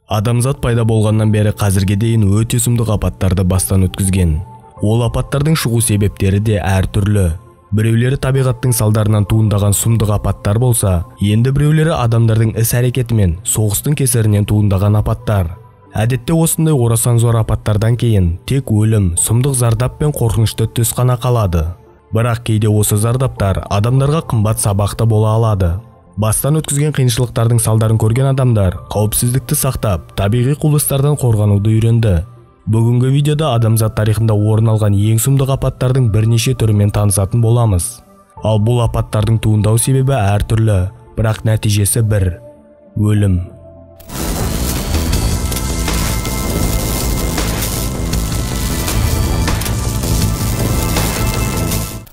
Адамзат пайда болғаннан бері қазірге дейін өте сұмдық апаттарды бастан өткізген. Ол апаттардың шығу себептері де әртүрлі. Біреулері табиғаттың салдарынан туындаған сұмдық апаттар болса, енді біреулері адамдардың іс-әрекеті мен соғыстың кесірінен туындаған апаттар. Әдетте осындай орасан зор апаттардан кейін тек өлім, сұмдық зардап пен қорқынышты түс қана қалады. Бірақ кейде осы зардаптар адамдарға қымбат сабақты бола алады. Бастан өткізген қиыншылықтардың салдарын көрген адамдар қауіпсіздікті сақтап, табиғи құбылыстардан қорғануды үйренді. Бүгінгі видеода адамзат тарихында орын алған ең сұмдық апаттардың бірнеше түрімен танысатын боламыз. Ал бұл апаттардың туындау себебі әртүрлі, бірақ нәтижесі бір: өлім.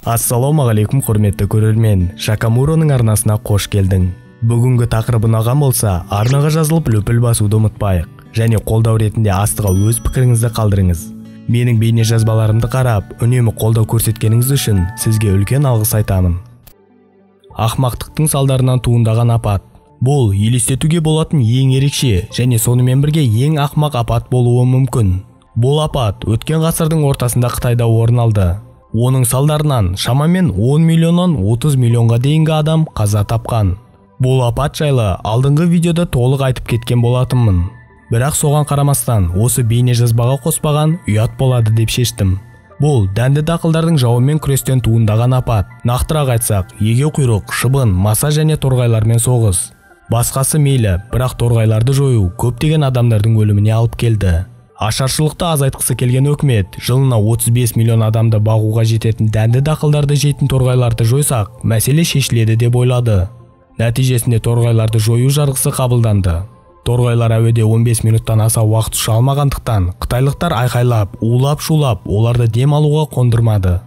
Ассалаумағалейкум құрметті көрермен, Шакамуроның арнасына қош келдің. Бүгінгі тақырыбын ұнаған болса, арнаға жазылып löпіл басуды ұмытпайық. Және қолдау ретінде астыға өз пікіріңізді қалдырыңыз. Менің бейне жазбаларымды қарап, үнемі қолдау көрсеткеніңіз үшін сізге үлкен алғыс айтамын. Ақмақтықтың салдарынан туындаған апат. Бұл елестетуге болатын ең ерекше және сонымен бірге ең ақмақ апат болуы мүмкін. Бұл апат өткен ғасырдың ортасында Қытайда орын алды. Оның салдарынан шамамен 10 миллионнан 30 миллионға дейінгі адам қаза тапқан. Бұл апат жайлы алдыңғы видеода толық айтып кеткен болатынмын. Бірақ соған қарамастан осы бейне жазбаға қоспаған ұят болады деп шештім. Бұл дәнді дақылдардың жауымен күрестен туындаған апат. Нақтырақ айтсақ, еге құйрық, шыбын, маса және торғайлармен соғыс. Басқасы мейлі, бірақ торғайларды жою көптеген адамдардың өліміне алып келді. Ашаршылықты азайтқысы келген өкімет жылына 35 миллион адамды бағуға жететін дәнді дақылдарды жейтін торғайларды жойсақ, мәселе шешіледі деп ойлады. Нәтижесінде торғайларды жою жарғысы қабылданды. Торғайлар әуеде 15 минуттан аса уақыт ұша алмағандықтан, қытайлықтар айқайлап, улап-шулап, оларды дем алуға қондырмады.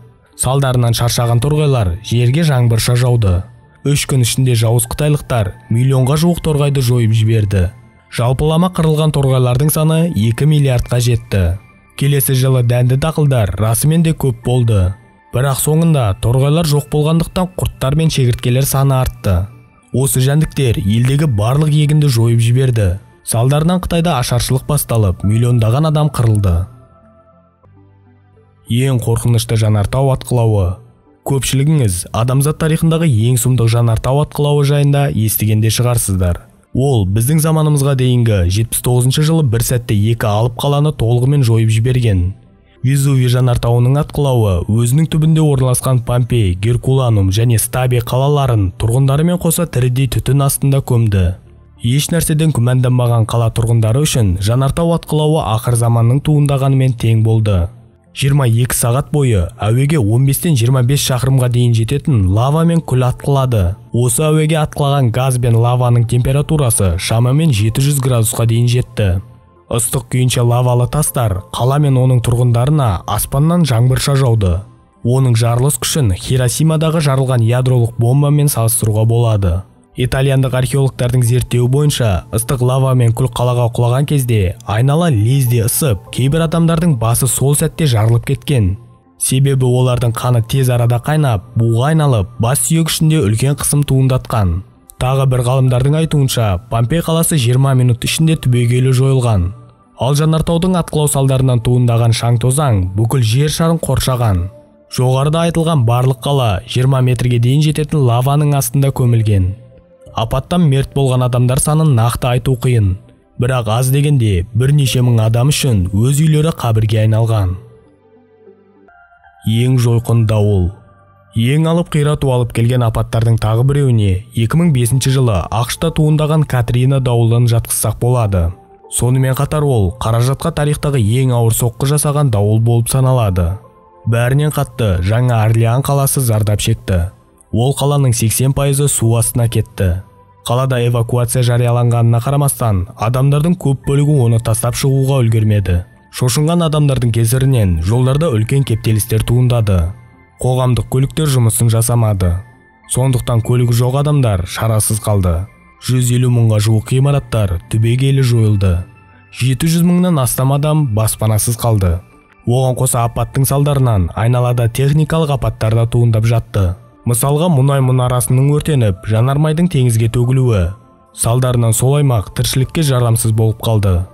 Салдарынан шаршаған торғайлар жерге жаңбырша жауды. 3 күн ішінде жауыз қытайлықтар миллионға жуық торғайды жойып жіберді. Жалпылама қырылған торғайлардың саны 2 миллиардқа жетті. Келесі жылы дәнді дақылдар расымен де көп болды. Бірақ соңында торғайлар жоқ болғандықтан құрттар мен шегірткелер саны артты. Осы жәндіктер елдегі барлық егінді жойып жіберді. Салдарынан Қытайда ашаршылық басталып, миллиондаған адам қырылды. Ең қорқынышты жанартау атқылауы. Көпшілігіңіз адамзат тарихындағы ең сұмдық жанартау атқылауы жайында естігенде шығарсыздар. Ол біздің заманымызға дейінгі 79 жылы бір сәтте 2 алып қаланы толығымен жойып жіберген. Везувий жанартауының атқылауы өзінің түбінде орналасқан Помпей, Геркуланум және Стабе қалаларын тұрғындарымен қоса тірідей түтін астында көмді. Еш нәрседен күмәнданбаған қала тұрғындары үшін жанартау атқылауы ақыр заманның туындағанымен тең болды. 22 сағат бойы әуеге 15-тен 25 шақырымға дейін жететін лава мен күл атқылады. Осы әуеге атқылаған газ бен лаваның температурасы шамамен 700 градусқа дейін жетті. Ыстық күйінше лавалы тастар қала мен оның тұрғындарына аспаннан жаңбырша жауды. Оның жарылыс күшін Хиросимадағы жарылған ядролық бомбамен салыстыруға болады. Итальяндық археологтардың зерттеуі бойынша, ыстық лава мен күл қалаға құлаған кезде айнала лезде ысып, кейбір адамдардың басы сол сәтте жарылып кеткен. Себебі олардың қаны тез арада қайнап, буға айналып, бас сүйек ішінде үлкен қысым туындатқан. Тағы бір ғалымдардың айтуынша, Помпей қаласы 20 минут ішінде түбегейлі жойылған. Ал жанартаудың атқылау салдарынан туындаған шаң-тозаң бүкіл жер шарын қоршаған. Жоғарыда айтылған барлық қала 20 метрге дейін жететін лаваның астында көмілген. Апаттан мерт болған адамдар санын нақты айту қиын. Бірақ аз дегенде бірнеше мың адам үшін өз үйлері қабірге айналған. Ең жойқын дауыл. Ең алып қирату алып келген апаттардың тағы біреуіне 2005 жылы ақш-та туындаған Катрина дауылын жатқызсақ болады. Сонымен қатар ол қаражатқа тарихтағы ең ауыр соққы жасаған дауыл болып саналады. Бәрінен қатты Жаңа Орлеан қаласы зардап шекті. Ол қаланың 80% су астына кетті. Қалада эвакуация жарияланғанына қарамастан, адамдардың көп бөлігі оны тастап шығуға үлгермеді. Шошынған адамдардың кесірінен жолдарда үлкен кептелістер туындады. Қоғамдық көліктер жұмысын жасамады. Сондықтан көлігі жоқ адамдар шарасыз қалды. 150 мыңға жуық ғимараттар түбегейлі жойылды. 700 мыңнан астам адам баспанасыз қалды. Оған қоса апаттың салдарынан айналада техникалық апаттар да туындап жатты. Мысалға мұнай мұнарасының өртеніп, жанармайдың теңізге төгілуі. Салдарынан сол аймақ тіршілікке жарамсыз болып қалды.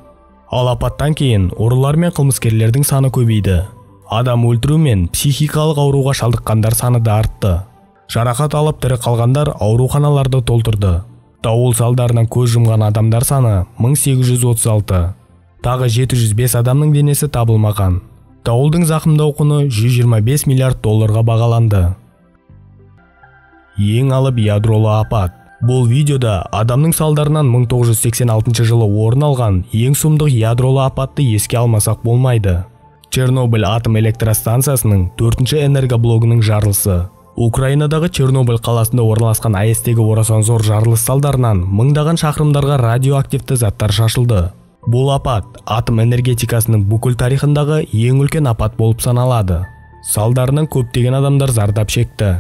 Ал апаттан кейін ұрылар мен қылмыскерлердің саны көбейді. Адам өлтіру мен психикалық ауруға шалдыққандар саны да артты. Жарақат алып тірі қалғандар ауруханаларды толтырды. Дауыл салдарынан көз жұмған адамдар саны 1836. Тағы 705 адамның денесі табылмаған. Дауылдың зақымдау құны $125 миллиард бағаланды. Ең алып ядролы апат. Бұл видеода адамның салдарынан 1986 жылы орын алған ең сұмдық ядролы апатты еске алмасақ болмайды. Чернобыль атом электростанциясының 4-ші энергоблогының жарылысы. Украинадағы Чернобыль қаласында орналасқан АЭС-тегі орасан зор жарылыс салдарынан мыңдаған шақырымдарға радиоактивті заттар шашылды. Бұл апат атом энергетикасының бүкіл тарихындағы ең үлкен апат болып саналады. Салдарынан көптеген адамдар зардап шекті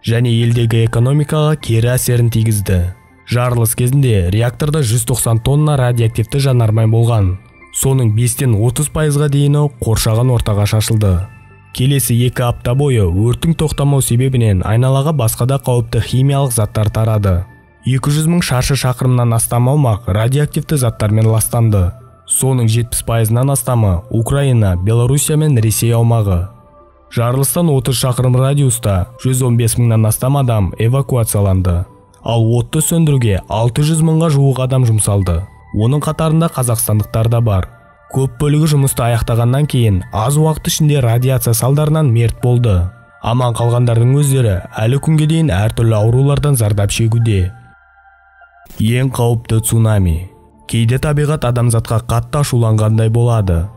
және елдегі экономикаға кері әсерін тигізді. Жарылыс кезінде реакторда 190 тонна радиоактивті жанармай болған. Соның 5-30%-ға дейіні қоршаған ортаға шашылды. Келесі 2 апта бойы өрттің тоқтамау себебінен айналаға басқа да қауіпті химиялық заттар тарады. 200 мың шаршы шақырымнан астам аумақ радиоактивті заттармен ластанды. Соның 70%-нан астамы Украина, Белоруссия мен Ресей аумағы. Жарылыстан 30 шақырым радиуста 115 мыңнан астам адам эвакуацияланды. Ал отты сөндіруге 600 мыңға жуық адам жұмсалды. Оның қатарында қазақстандықтар да бар. Көп бөлігі жұмысты аяқтағаннан кейін аз уақыт ішінде радиация салдарынан мерт болды. Аман қалғандардың өздері әлі күнге дейін әртүрлі аурулардан зардап шегуде. Ең қауіпті цунами. Кейде табиғат адамзатқа қатты ашуланғандай болады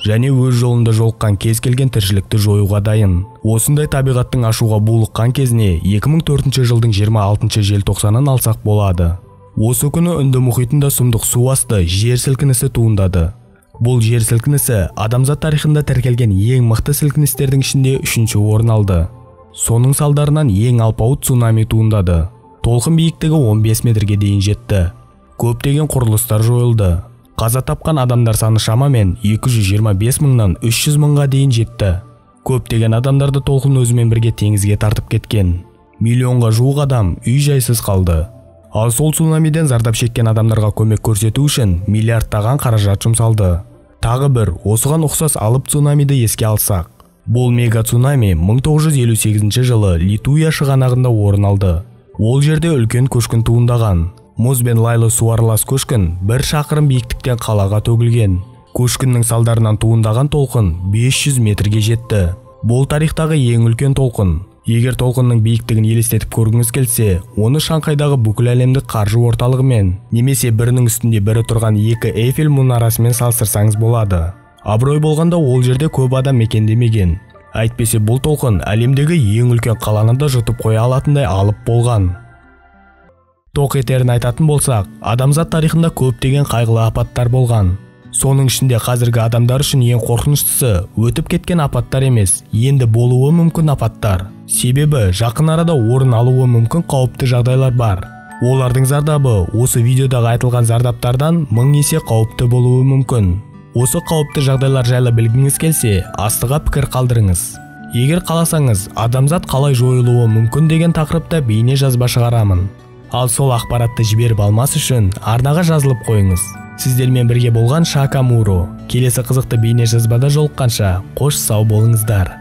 және өз жолында жолыққан кез келген тіршілікті жоюға дайын. Осындай табиғаттың ашуға булыққан кезіне 2004 жылдың 26 желтоқсанын алсақ болады. Осы күні Үнді мұхитында сұмдық су асты жер сілкінісі туындады. Бұл жер сілкінісі адамзат тарихында тіркелген ең мықты сілкіністердің ішінде 3-ші орын алды. Соның салдарынан ең алпауыт цунами туындады. Толқын биіктігі 15 метрге дейін жетті. Көптеген құрылыстар жойылды. Қаза тапқан адамдар саны шамамен 225 мыңнан 300 мыңға дейін жетті. Көптеген адамдарды толқын өзімен бірге теңізге тартып кеткен. Миллионға жуық адам үй-жайсыз қалды. Ал сол цунамиден зардап шеккен адамдарға көмек көрсету үшін миллиардтаған қаражат жұмсалды. Тағы бір осыған ұқсас алып цунамиді еске алсақ. Бұл мега цунами 1958 жылы Литуя шығанағында орын алды. Ол жерде үлкен көшкін туындаған. Мұз бен лайлы суарылас көшкін 1 шақырым биіктіктен қалаға төгілген. Көшкіннің салдарынан туындаған толқын 500 метрге жетті. Бұл тарихтағы ең үлкен толқын. Егер толқынның биіктігін елестетіп көргіңіз келсе, оны Шанхайдағы бүкіл әлемдік қаржы орталығымен немесе бірінің үстінде бірі тұрған 2 Эйфель мұнарасымен салыстырсаңыз болады. Абырой болғанда ол жерде көп адам мекендемеген. Әйтпесе бұл толқын әлемдегі ең үлкен қаланы да жұтып қоя алатындай алып болған. Тоқ етерін айтатын болсақ, адамзат тарихында көптеген қайғылы апаттар болған. Соның ішінде қазіргі адамдар үшін ең қорқыныштысы өтіп кеткен апаттар емес, енді болуы мүмкін апаттар. Себебі жақын арада орын алуы мүмкін қауіпті жағдайлар бар. Олардың зардабы осы видеодағы айтылған зардаптардан 1000 есе қауіпті болуы мүмкін. Осы қауіпті жағдайлар жайлы білгіңіз келсе, астыға пікір қалдырыңыз. Егер қаласаңыз, адамзат қалай жойылуы мүмкін деген тақырыпта бейне жазба шығарамын. Ал сол ақпаратты жіберіп алмас үшін арнаға жазылып қойыңыз. Сіздермен бірге болған Шака Муро. Келесі қызықты бейне жазбада жолыққанша қош сау болыңыздар.